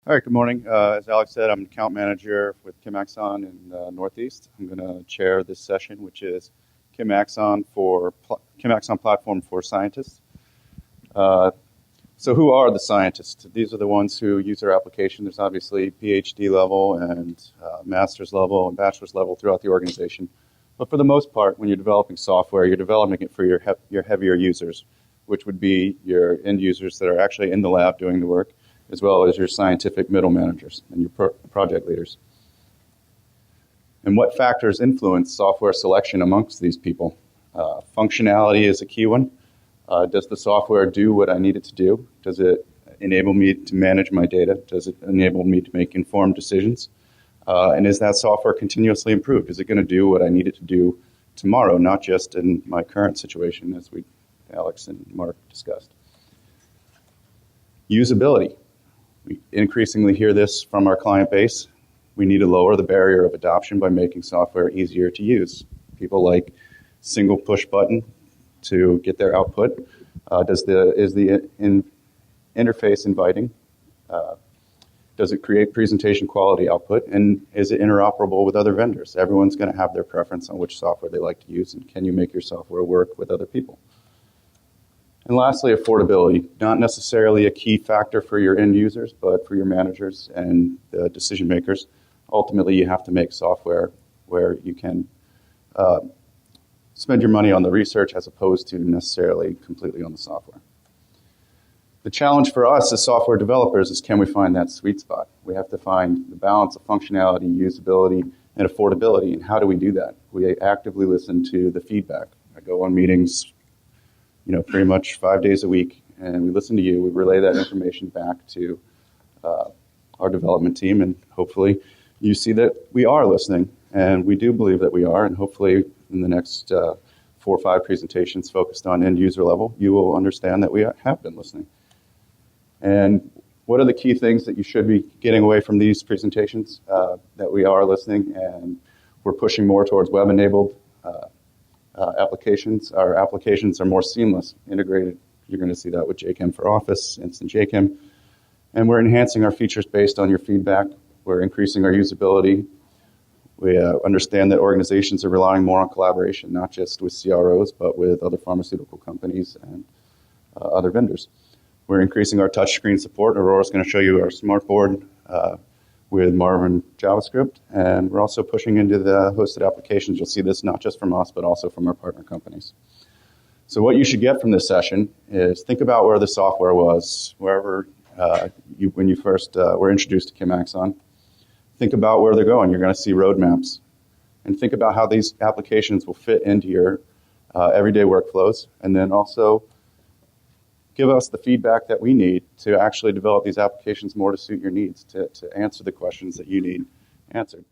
All right, good morning. As Alex said, I'm an account manager with ChemAxon in the Northeast. I'm going to chair this session, which is ChemAxon platform for scientists. So who are the scientists? These are the ones who use our application. There's obviously PhD level and master's level and bachelor's level throughout the organization. But for the most part, when you're developing software, you're developing it for your heavier users, which would be your end users that are actually in the lab doing the work, as well as your scientific middle managers and your project leaders. And what factors influence software selection amongst these people? Functionality is a key one. Does the software do what I need it to do? Does it enable me to manage my data? Does it enable me to make informed decisions? And is that software continuously improved? Is it going to do what I need it to do tomorrow, not just in my current situation, as Alex and Mark discussed? Usability. We increasingly hear this from our client base. We need to lower the barrier of adoption by making software easier to use. People like single push button to get their output. Is the interface inviting? Does it create presentation quality output? And is it interoperable with other vendors? Everyone's going to have their preference on which software they like to use, and can you make your software work with other people? And lastly, affordability. Not necessarily a key factor for your end users, but for your managers and the decision makers. Ultimately, you have to make software where you can spend your money on the research as opposed to necessarily completely on the software. The challenge for us as software developers is, can we find that sweet spot? We have to find the balance of functionality, usability, and affordability. And how do we do that? We actively listen to the feedback. I go on meetings pretty much 5 days a week, and we listen to you. We relay that information back to our development team, and hopefully you see that we are listening, and we do believe that we are, and hopefully in the next 4 or 5 presentations focused on end user level, you will understand that we have been listening. And what are the key things that you should be getting away from these presentations? That we are listening, and we're pushing more towards web-enabled applications. Our applications are more seamless, integrated. You're going to see that with JChem for Office, Instant JChem. And we're enhancing our features based on your feedback. We're increasing our usability. We understand that organizations are relying more on collaboration, not just with CROs, but with other pharmaceutical companies and other vendors. We're increasing our touchscreen support. Aurora's going to show you our smartboard with Marvin JavaScript, and we're also pushing into the hosted applications. You'll see this not just from us, but also from our partner companies. So what you should get from this session is think about where the software was, wherever when you first were introduced to ChemAxon. Think about where they're going. You're going to see roadmaps. And think about how these applications will fit into your everyday workflows, and then also give us the feedback that we need to actually develop these applications more to suit your needs, to answer the questions that you need answered.